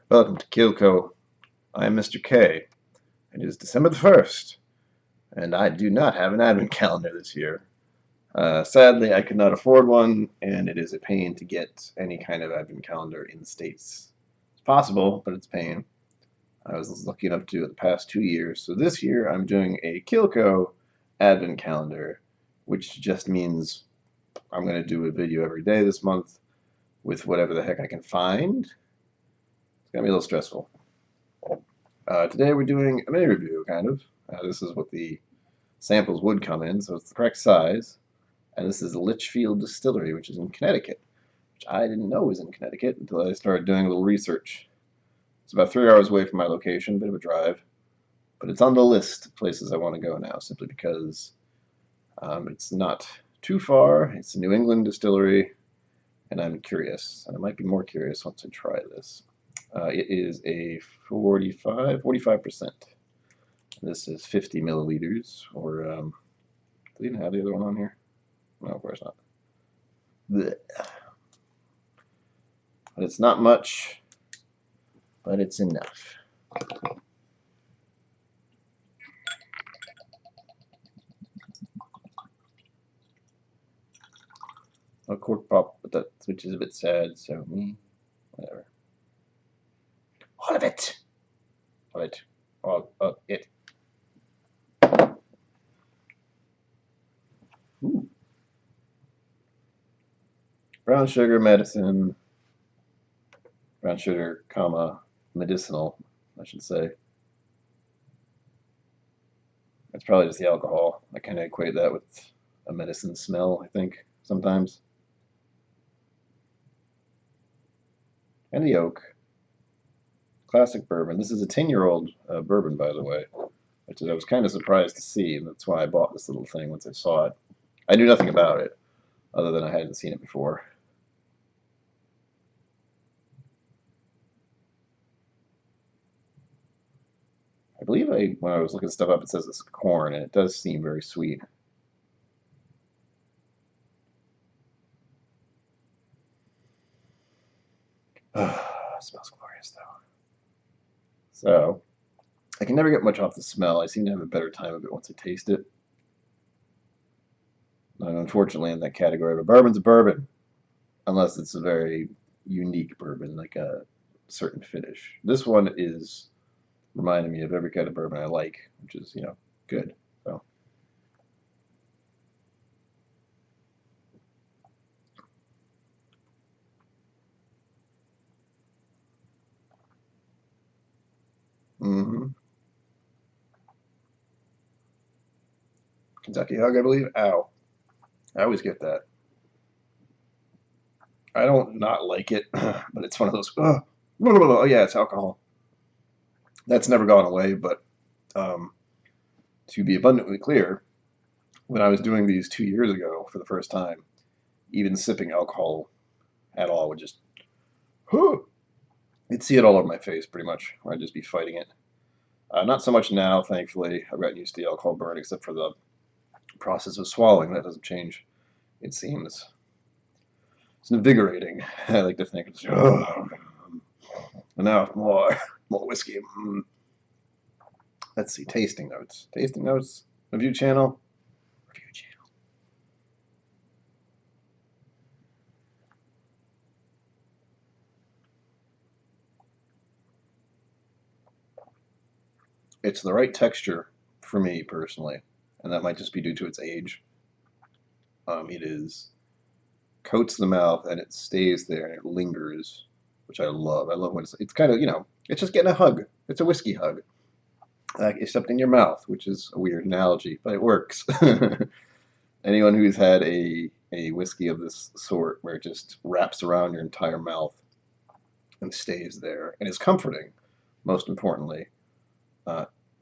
Welcome to Killco. I am Mr. K. It is December the 1st, and I do not have an advent calendar this year. Sadly, I could not afford one, and it is a pain to get any kind of advent calendar in the States. It's possible, but it's a pain. I was lucky enough to do it the past 2 years, so this year I'm doing a Killco advent calendar, which just means I'm going to do a video every day this month with whatever the heck I can find. It's going to be a little stressful. Today we're doing a mini review, kind of. This is what the samples would come in, so it's the correct size. And this is Litchfield Distillery, which is in Connecticut, which I didn't know was in Connecticut until I started doing a little research. It's about 3 hours away from my location, bit of a drive, but it's on the list of places I want to go now, simply because it's not too far. It's a New England distillery, and I'm curious, and I might be more curious once I try this. It is a 45%. This is 50 milliliters, or do they even have the other one on here? No, of course not. Blech. But it's not much, but it's enough. A cork pop, but that which is a bit sad, so whatever. All of it. All of it. All of it. Ooh. Brown sugar medicine. Brown sugar, comma, medicinal, I should say. It's probably just the alcohol. I kind of equate that with a medicine smell, I think, sometimes. And the oak. Classic bourbon. This is a 10-year-old bourbon, by the way, which I was kind of surprised to see, and that's why I bought this little thing once I saw it. I knew nothing about it, other than I hadn't seen it before. I believe when I was looking stuff up, it says it's corn, and it does seem very sweet. It smells glorious, though. So, I can never get much off the smell. I seem to have a better time of it once I taste it. And unfortunately, in that category of a bourbon's a bourbon, unless it's a very unique bourbon, like a certain finish. This one is reminding me of every kind of bourbon I like, which is, good. So. Mm-hmm. Kentucky Hug, I believe. Ow. I always get that. I don't not like it, but it's one of those. Oh yeah, it's alcohol. That's never gone away. But to be abundantly clear, when I was doing these 2 years ago for the first time, even sipping alcohol at all would just, you'd see it all over my face pretty much, or I'd just be fighting it. Not so much now, thankfully. I've gotten used to the alcohol burn, except for the process of swallowing. That doesn't change, it seems. It's invigorating. I like to think it's, and now more whiskey. Let's see, tasting notes. Tasting notes, review channel. Review channel. It's the right texture for me personally, and that might just be due to its age. It is coats the mouth and it stays there and it lingers, which I love. I love when it's kind of, it's just getting a hug. It's a whiskey hug, except in your mouth, which is a weird analogy, but it works. Anyone who's had a whiskey of this sort where it just wraps around your entire mouth and stays there and is comforting, most importantly,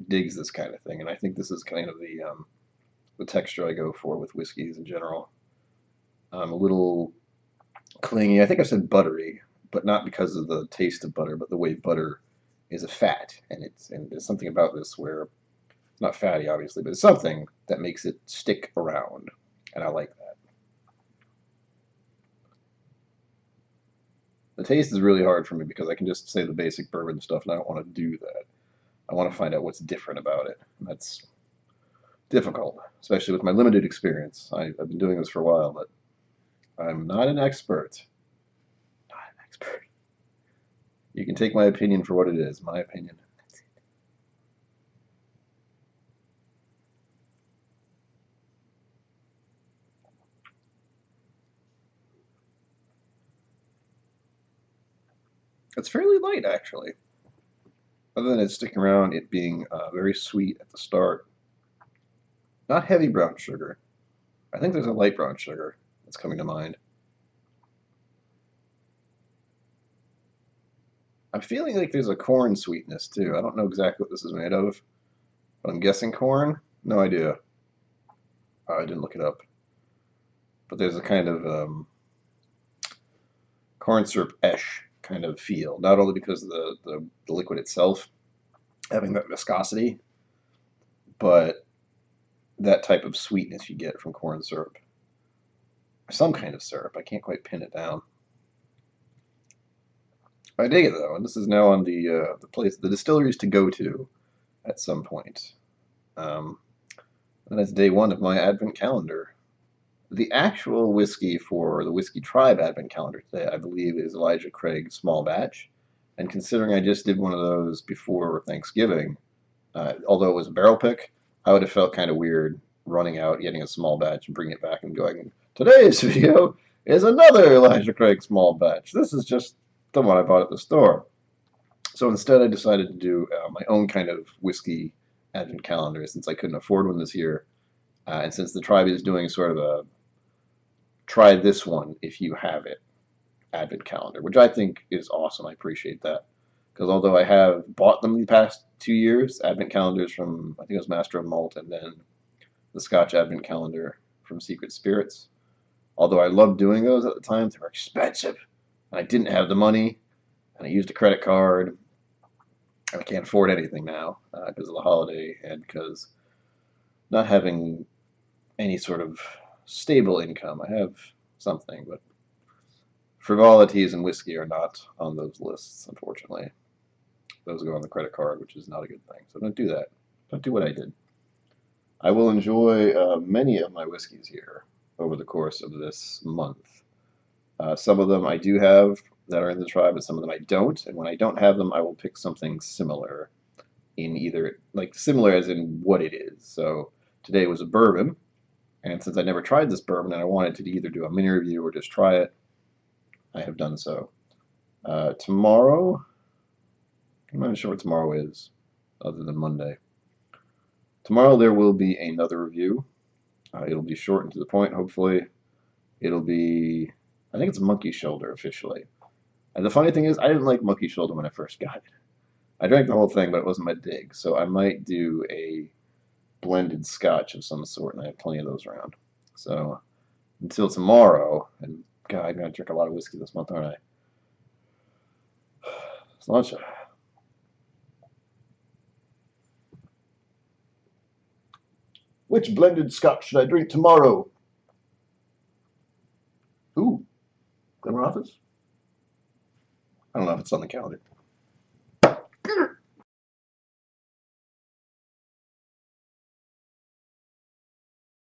digs this kind of thing. And I think this is kind of the texture I go for with whiskeys in general. A little clingy. I think I said buttery, but not because of the taste of butter, but the way butter is a fat, and there's something about this where it's not fatty, obviously, but it's something that makes it stick around, and I like that. The taste is really hard for me because I can just say the basic bourbon stuff, and I don't want to do that. I want to find out what's different about it. And that's difficult, especially with my limited experience. I've been doing this for a while, but I'm not an expert. Not an expert. You can take my opinion for what it is, my opinion. It's fairly light, actually. Other than it sticking around, it being very sweet at the start. Not heavy brown sugar. I think there's a light brown sugar that's coming to mind. I'm feeling like there's a corn sweetness too. I don't know exactly what this is made of, but I'm guessing corn. No idea. I didn't look it up. But there's a kind of corn syrup-esh kind of feel. Not only because of the liquid itself having that viscosity, but that type of sweetness you get from corn syrup. Some kind of syrup. I can't quite pin it down. I dig it though, and this is now on the distilleries to go to at some point. Um, and that's day one of my advent calendar. The actual whiskey for the Whiskey Tribe advent calendar today, I believe, is Elijah Craig Small Batch. And considering I just did one of those before Thanksgiving, although it was a barrel pick, I would have felt kind of weird running out, getting a small batch, and bringing it back and going, today's video is another Elijah Craig Small Batch. This is just the one I bought at the store. So instead, I decided to do my own kind of whiskey advent calendar since I couldn't afford one this year. And since the tribe is doing sort of a try this one if you have it advent calendar, which I think is awesome. I appreciate that. Because although I have bought them the past 2 years, advent calendars from, I think it was Master of Malt, and then the Scotch advent calendar from Secret Spirits. Although I loved doing those at the time, they were expensive. And I didn't have the money, and I used a credit card, and I can't afford anything now because of the holiday and because not having any sort of stable income. I have something, but frivolities and whiskey are not on those lists, unfortunately. Those go on the credit card, which is not a good thing. So don't do that. Don't do what I did. I will enjoy many of my whiskeys here over the course of this month. Some of them I do have that are in the tribe, and some of them I don't. And when I don't have them, I will pick something similar in either, like similar as in what it is. So today was a bourbon, and since I never tried this bourbon and I wanted to either do a mini review or just try it, I have done so. Tomorrow, I'm not sure what tomorrow is, other than Monday. Tomorrow there will be another review. It'll be short and to the point, hopefully. It'll be, I think it's Monkey Shoulder officially. And the funny thing is, I didn't like Monkey Shoulder when I first got it. I drank the whole thing, but it wasn't my dig. So I might do a blended scotch of some sort, and I have plenty of those around. So until tomorrow, and God, I'm going to drink a lot of whiskey this month, aren't I? It's lunch. Which blended scotch should I drink tomorrow? Ooh, Glenrothes? I don't know if it's on the calendar.